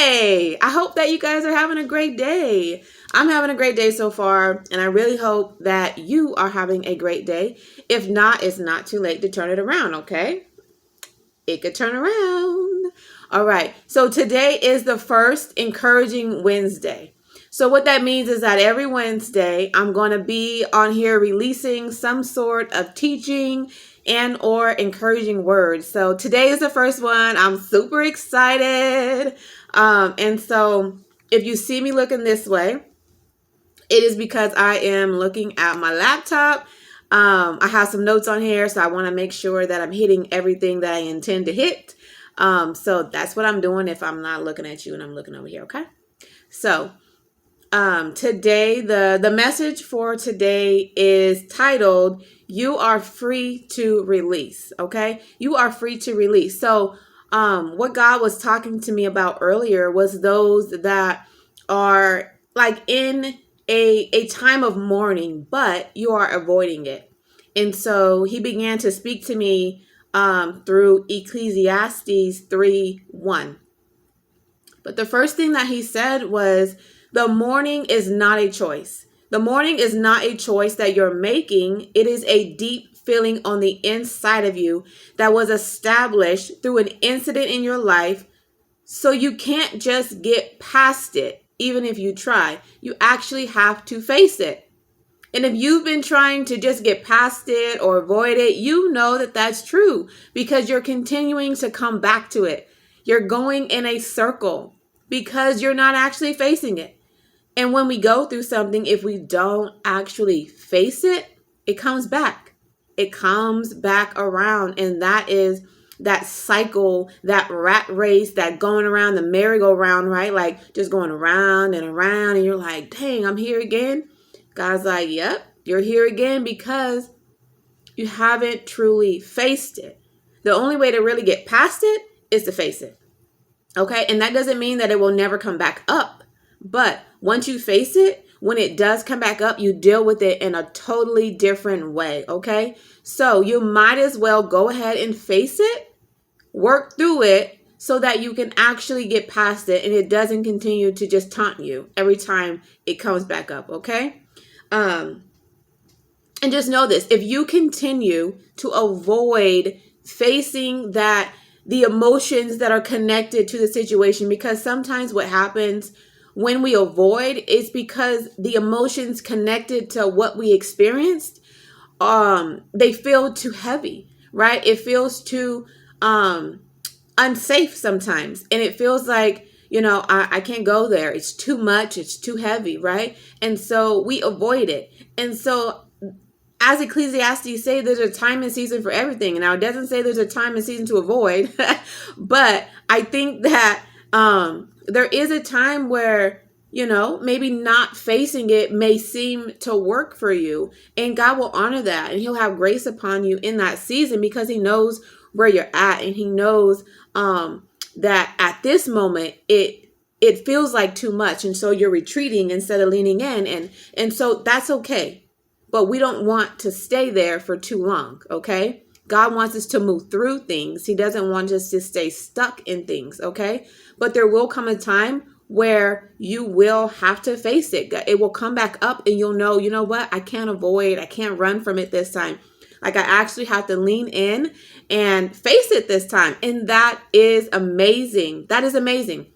Hey, I hope that you guys are having a great day. I'm having a great day so far, and I really hope that you are having a great day. If not, it's not too late to turn it around, okay? It could turn around. All right, so today is the first Encouraging Wednesday. So what that means is that every Wednesday, I'm going to be on here releasing some sort of teaching and or encouraging words. So today is the first one. I'm super excited. And so if you see me looking this way, it is because I am looking at my laptop. I have some notes on here, so I want to make sure that I'm hitting everything that I intend to hit. So that's what I'm doing if I'm not looking at you and I'm looking over here, okay? So today, the message for today is titled, You Are Free to Release, okay? You are free to release. So what God was talking to me about earlier was those that are like in a time of mourning, but you are avoiding it. And so he began to speak to me through Ecclesiastes 3:1. But the first thing that he said was, the mourning is not a choice. The mourning is not a choice that you're making. It is a deep feeling on the inside of you that was established through an incident in your life. So you can't just get past it, even if you try. You actually have to face it. And if you've been trying to just get past it or avoid it, you know that that's true because you're continuing to come back to it. You're going in a circle because you're not actually facing it. And when we go through something, if we don't actually face it, it comes back. It comes back around. And that is that cycle, that rat race, that going around the merry-go-round, right? Like just going around and around. And you're like, dang, I'm here again. God's like, yep, you're here again because you haven't truly faced it. The only way to really get past it is to face it. Okay. And that doesn't mean that it will never come back up. But once you face it, when it does come back up, you deal with it in a totally different way. Okay. So you might as well go ahead and face it, work through it so that you can actually get past it and it doesn't continue to just taunt you every time it comes back up. Okay. And just know this, if you continue to avoid facing the emotions that are connected to the situation, because sometimes what happens when we avoid is because the emotions connected to what we experienced, they feel too heavy, right? It feels too unsafe sometimes. And it feels like, I can't go there. It's too much. It's too heavy, right? And so we avoid it. And so as Ecclesiastes say, there's a time and season for everything. Now, it doesn't say there's a time and season to avoid, but I think that there is a time where, maybe not facing it may seem to work for you. And God will honor that. And he'll have grace upon you in that season because he knows where you're at. And he knows that at this moment, it feels like too much. And so you're retreating instead of leaning in. And so that's okay. But we don't want to stay there for too long, okay? God wants us to move through things. He doesn't want us to stay stuck in things, okay? But there will come a time where you will have to face it. It will come back up and you'll know, you know what? I can't avoid, I can't run from it this time. Like I actually have to lean in and face it this time. And that is amazing. That is amazing.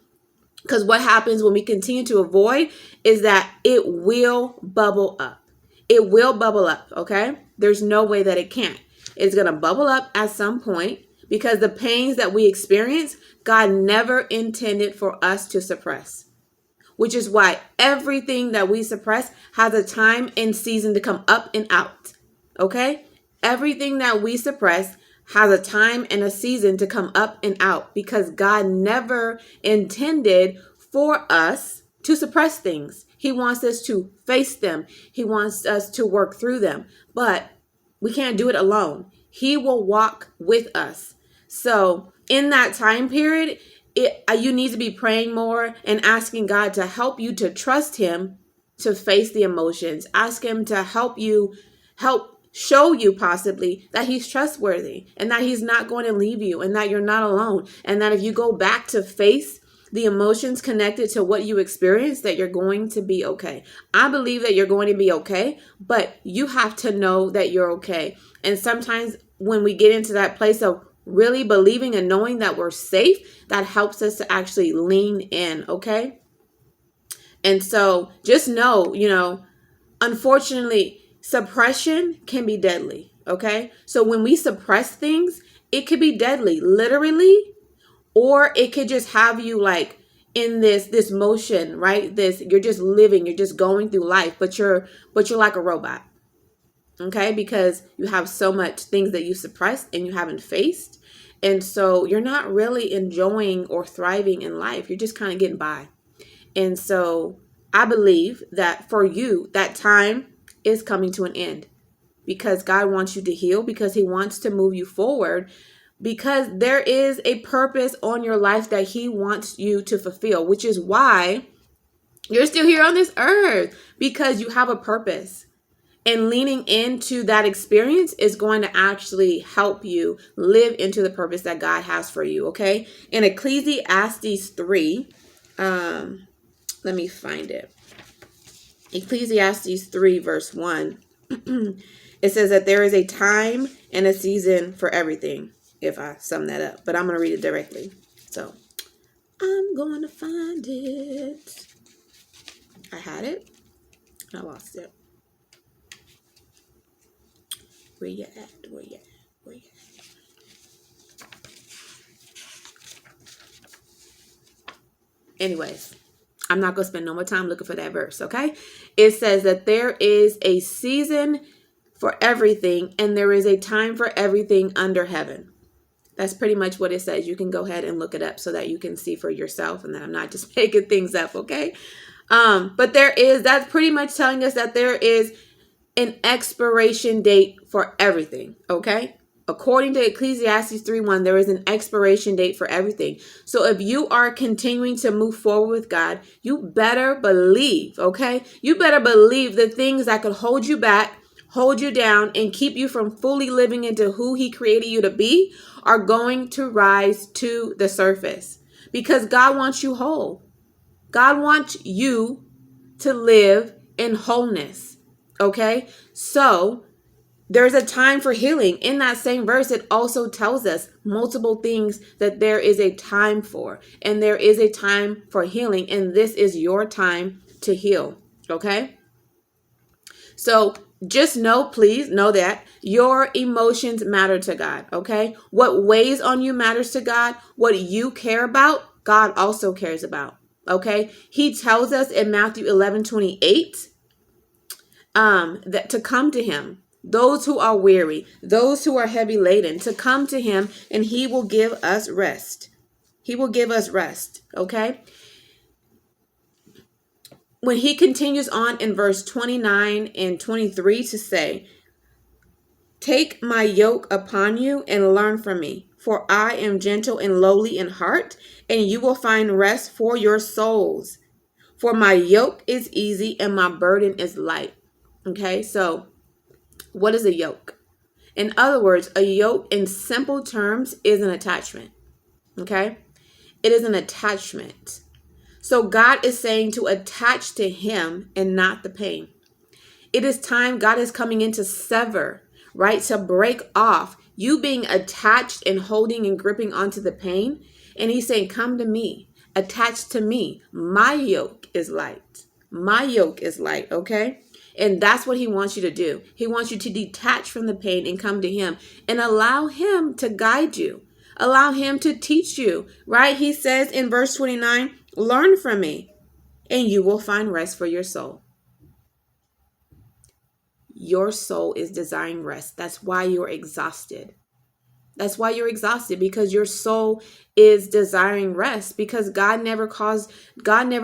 Because what happens when we continue to avoid is that it will bubble up. It will bubble up, okay? There's no way that it can't. It's going to bubble up at some point because the pains that we experience, God never intended for us to suppress, which is why everything that we suppress has a time and season to come up and out, okay? Everything that we suppress has a time and a season to come up and out because God never intended for us to suppress things. He wants us to face them. He wants us to work through them, but we can't do it alone. He will walk with us. So in that time period, you need to be praying more and asking God to help you to trust him to face the emotions. Ask him to help show you possibly that he's trustworthy and that he's not going to leave you and that you're not alone. And that if you go back to face the emotions connected to what you experience, that you're going to be okay. I believe that you're going to be okay, but you have to know that you're okay. And sometimes when we get into that place of really believing and knowing that we're safe, that helps us to actually lean in, okay? And so just know, unfortunately, suppression can be deadly, okay? So when we suppress things, it could be deadly, literally, or it could just have you like in this motion, right? You're just living, you're just going through life, but you're like a robot. Okay? Because you have so much things that you suppressed and you haven't faced. And so you're not really enjoying or thriving in life. You're just kind of getting by. And so I believe that for you, that time is coming to an end, because God wants you to heal, because he wants to move you forward, because there is a purpose on your life that he wants you to fulfill, which is why you're still here on this earth, because you have a purpose. And leaning into that experience is going to actually help you live into the purpose that God has for you, okay? In Ecclesiastes 3, let me find it. Ecclesiastes 3 verse 1. It says that there is a time and a season for everything, if I sum that up. But I'm going to read it directly. So I'm going to find it. I had it. I lost it. Where you at? Where you at? Where you at? Anyways, I'm not going to spend no more time looking for that verse, okay? It says that there is a season for everything, and there is a time for everything under heaven. That's pretty much what it says. You can go ahead and look it up so that you can see for yourself, and that I'm not just making things up, okay? But that's pretty much telling us that there is an expiration date for everything, okay? According to Ecclesiastes 3:1, there is an expiration date for everything. So if you are continuing to move forward with God, you better believe, okay? You better believe the things that could hold you back, hold you down, and keep you from fully living into who he created you to be are going to rise to the surface, because God wants you whole. God wants you to live in wholeness, okay? So there's a time for healing. In that same verse, it also tells us multiple things that there is a time for, and there is a time for healing, and this is your time to heal, okay? So just know, please know that your emotions matter to God, okay? What weighs on you matters to God. What you care about, God also cares about, okay? He tells us in Matthew 11:28 that to come to him, those who are weary, those who are heavy laden, to come to him, and he will give us rest. He will give us rest, okay? When he continues on in verse 29 and 23 to say, "Take my yoke upon you and learn from me, for I am gentle and lowly in heart, and you will find rest for your souls. For my yoke is easy and my burden is light." Okay, so what is a yoke? In other words, a yoke in simple terms is an attachment. Okay, it is an attachment. So God is saying to attach to him and not the pain. It is time. God is coming in to sever, right? To break off you being attached and holding and gripping onto the pain. And he's saying, come to me, attach to me. My yoke is light. My yoke is light, okay? And that's what he wants you to do. He wants you to detach from the pain and come to him and allow him to guide you. Allow him to teach you, right? He says in verse 29, learn from me and you will find rest for your soul. Your soul is desiring rest. That's why you're exhausted. That's why you're exhausted, because your soul is desiring rest, because God never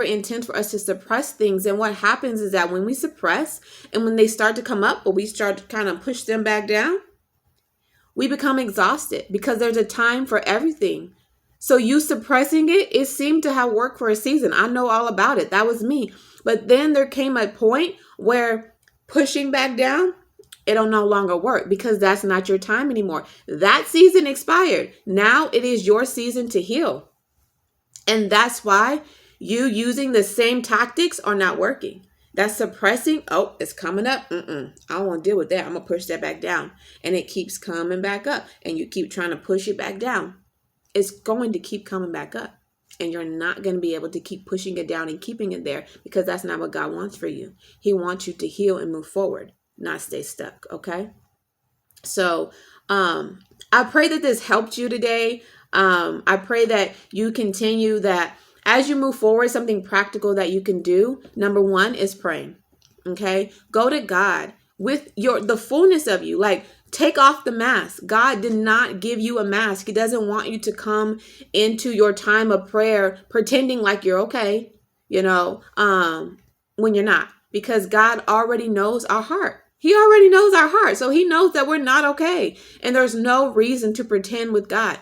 intends for us to suppress things. And what happens is that when we suppress and when they start to come up, but we start to kind of push them back down, we become exhausted, because there's a time for everything. So you suppressing it seemed to have worked for a season. I know all about it. That was me. But then there came a point where pushing back down, it'll no longer work, because that's not your time anymore. That season expired. Now it is your season to heal. And that's why you using the same tactics are not working. That's suppressing. Oh, it's coming up. I don't want to deal with that. I'm going to push that back down. And it keeps coming back up. And you keep trying to push it back down. It's going to keep coming back up. And you're not going to be able to keep pushing it down and keeping it there, because that's not what God wants for you. He wants you to heal and move forward, not stay stuck. Okay. So I pray that this helped you today. I pray that you continue that as you move forward, something practical that you can do. Number one is praying. Okay. Go to God with the fullness of you. Like, take off the mask. God did not give you a mask. He doesn't want you to come into your time of prayer pretending like you're okay, when you're not, because God already knows our heart. He already knows our heart. So he knows that we're not okay. And there's no reason to pretend with God.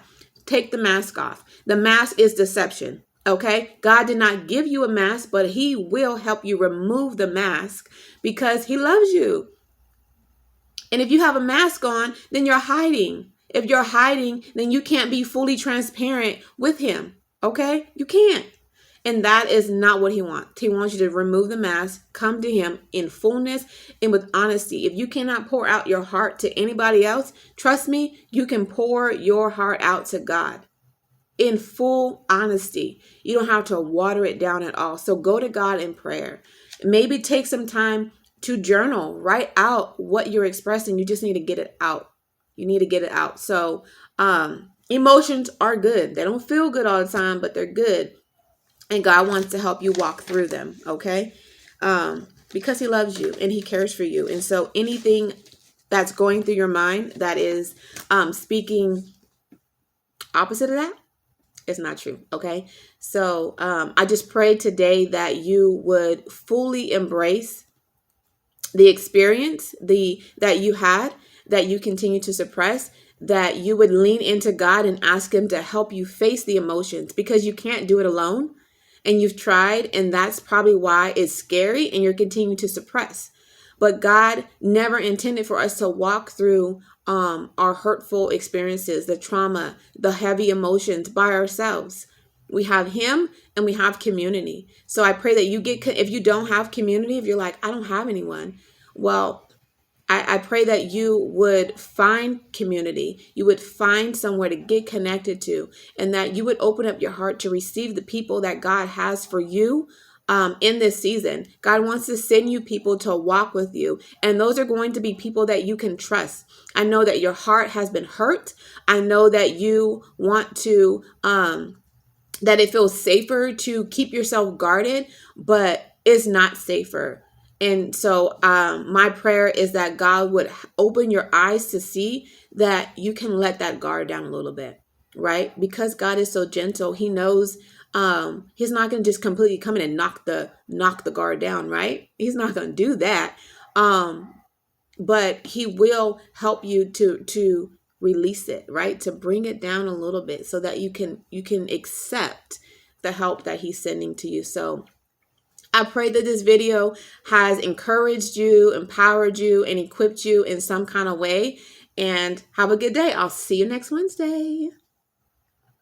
Take the mask off. The mask is deception. Okay. God did not give you a mask, but he will help you remove the mask because he loves you. And if you have a mask on, then you're hiding. If you're hiding, then you can't be fully transparent with him. Okay. You can't. And that is not what he wants. He wants you to remove the mask, come to him in fullness and with honesty. If you cannot pour out your heart to anybody else, trust me, you can pour your heart out to God in full honesty. You don't have to water it down at all. So go to God in prayer. Maybe take some time to journal, write out what you're expressing. You just need to get it out. You need to get it out. So emotions are good. They don't feel good all the time, but they're good. And God wants to help you walk through them, okay? Because he loves you and he cares for you. And so anything that's going through your mind that is speaking opposite of that, it's not true, okay? So I just pray today that you would fully embrace the experience that you had, that you continue to suppress, that you would lean into God and ask him to help you face the emotions, because you can't do it alone. And you've tried, and that's probably why it's scary and you're continuing to suppress. But God never intended for us to walk through our hurtful experiences, the trauma, the heavy emotions by ourselves. We have him and we have community. So I pray that if you don't have community, if you're like, I don't have anyone, well, I pray that you would find community, you would find somewhere to get connected to, and that you would open up your heart to receive the people that God has for you in this season. God wants to send you people to walk with you, and those are going to be people that you can trust. I know that your heart has been hurt. I know that you want to, that it feels safer to keep yourself guarded, but it's not safer. And so my prayer is that God would open your eyes to see that you can let that guard down a little bit, right? Because God is so gentle. He knows he's not going to just completely come in and knock the guard down, right? He's not going to do that. But he will help you to release it, right? To bring it down a little bit so that you can accept the help that he's sending to you. So I pray that this video has encouraged you, empowered you, and equipped you in some kind of way. And have a good day. I'll see you next Wednesday.